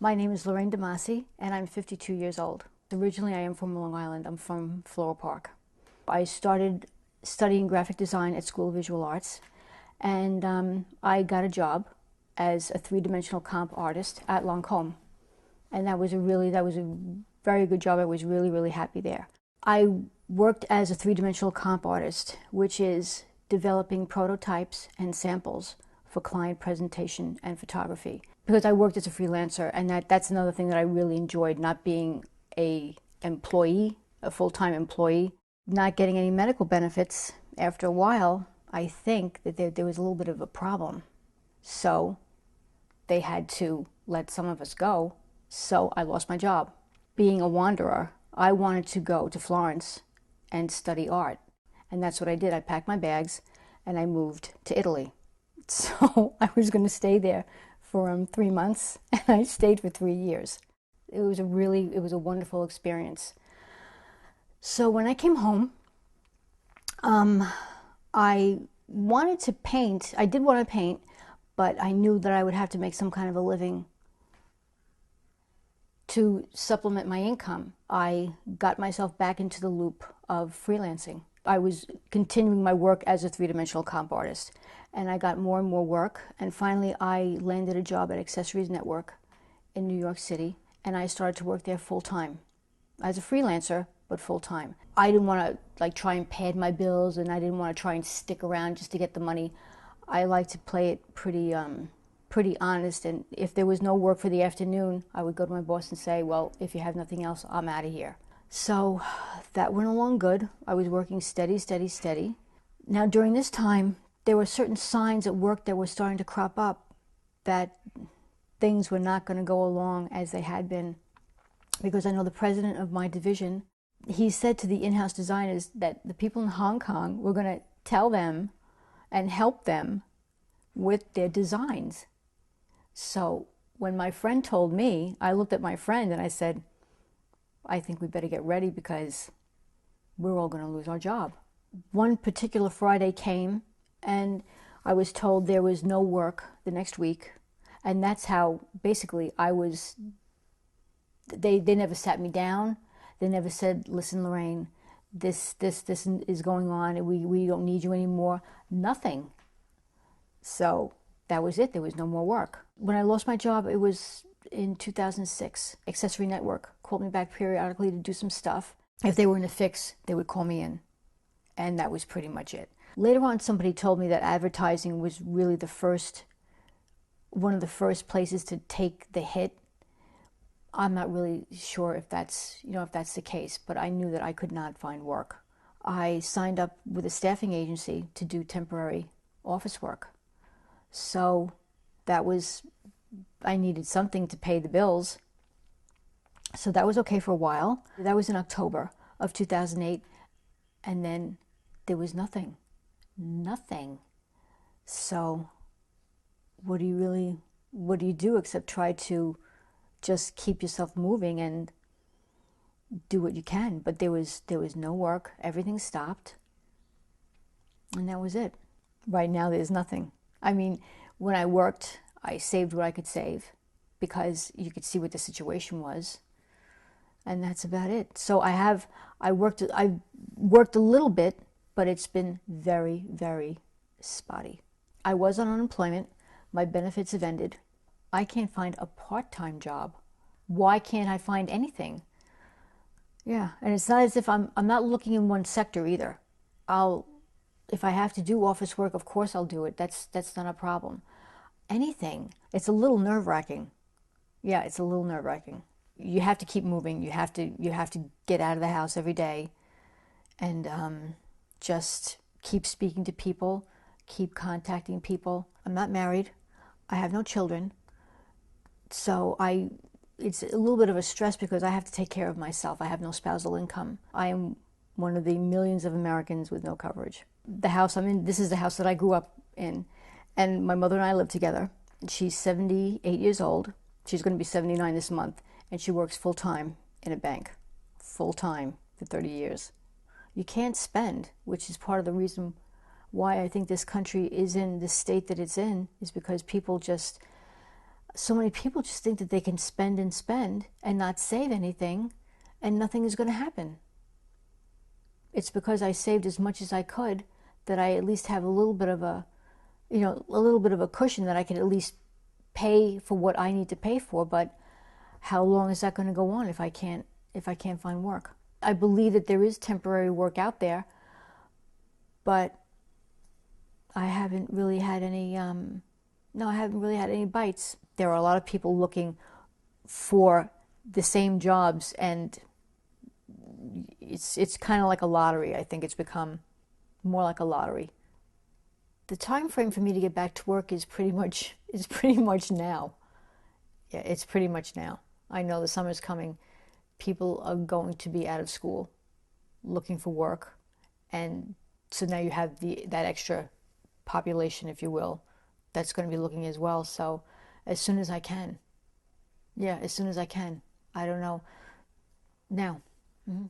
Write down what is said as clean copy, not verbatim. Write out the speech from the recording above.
My name is Lorraine de Masi, and I'm 52 years old. Originally, I am from Long Island. I'm from Floral Park. I started studying graphic design at School of Visual Arts, and I got a job as a three-dimensional comp artist at Lancôme. And that was a very good job. I was really, really happy there. I worked as a three-dimensional comp artist, which is developing prototypes and samples for client presentation and photography. Because I worked as a freelancer, and that's another thing that I really enjoyed, not being a full-time employee, not getting any medical benefits. After a while, I think that there was a little bit of a problem. So they had to let some of us go, so I lost my job. Being a wanderer, I wanted to go to Florence and study art. And that's what I did. I packed my bags and I moved to Italy. So I was going to stay there for 3 months, and I stayed for 3 years. It was a wonderful experience. So when I came home, I wanted to paint. I did want to paint, but I knew that I would have to make some kind of a living to supplement my income. I got myself back into the loop of freelancing. I was continuing my work as a three-dimensional comp artist, and I got more and more work, and finally I landed a job at Accessories Network in New York City, and I started to work there full-time as a freelancer, but full-time. I didn't want to try and pad my bills, and I didn't want to try and stick around just to get the money. I like to play it pretty honest, and if there was no work for the afternoon, I would go to my boss and say, well, if you have nothing else, I'm out of here. So that went along good. I was working steady, steady, steady. Now during this time, there were certain signs at work that were starting to crop up that things were not going to go along as they had been. Because I know the president of my division, he said to the in-house designers that the people in Hong Kong were going to tell them and help them with their designs. So when my friend told me, I looked at my friend and I said, I think we better get ready because we're all going to lose our job. One particular Friday came and I was told there was no work the next week. And that's how basically they never sat me down. They never said, listen, Lorraine, this is going on. We don't need you anymore. Nothing. So that was it. There was no more work. When I lost my job, it was in 2006. Accessory Network called me back periodically to do some stuff. If they were in a fix, they would call me in. And that was pretty much it. Later on, somebody told me that advertising was really one of the first places to take the hit. I'm not really sure if that's the case, but I knew that I could not find work. I signed up with a staffing agency to do temporary office work. So I needed something to pay the bills. So that was okay for a while. That was in October of 2008. And then there was nothing. So what do you do except try to just keep yourself moving and do what you can? But there was no work. Everything stopped. And that was it. Right now there's nothing. I mean, when I worked, I saved what I could save because you could see what the situation was. And that's about it. So I worked a little bit, but it's been very, very spotty. I was on unemployment. My benefits have ended. I can't find a part-time job. Why can't I find anything? Yeah, and it's not as if I'm not looking in one sector either. If I have to do office work, of course I'll do it. That's not a problem. Anything. It's a little nerve-wracking. Yeah, it's a little nerve-wracking. You have to keep moving. You have to get out of the house every day and just keep speaking to people, keep contacting people. I'm not married. I have no children. So it's a little bit of a stress because I have to take care of myself. I have no spousal income. I am one of the millions of Americans with no coverage. The house I'm in, this is the house that I grew up in. And my mother and I live together. She's 78 years old. She's going to be 79 this month. And she works full-time in a bank. Full-time for 30 years. You can't spend, which is part of the reason why I think this country is in the state that it's in, is because people just So many people just think that they can spend and spend and not save anything, and nothing is going to happen. It's because I saved as much as I could that I at least have a little bit of a, a little bit of a cushion that I can at least pay for what I need to pay for. But how long is that going to go on if I can't find work? I believe that there is temporary work out there, but I haven't really had any. No, I haven't really had any bites. There are a lot of people looking for the same jobs, and it's kind of like a lottery. I think it's become more like a lottery. The time frame for me to get back to work is pretty much now. Yeah, it's pretty much now. I know the summer's coming. People are going to be out of school looking for work, and so now you have that extra population, if you will, that's going to be looking as well. So as soon as I can. Yeah, as soon as I can. I don't know. Now. Mm-hmm.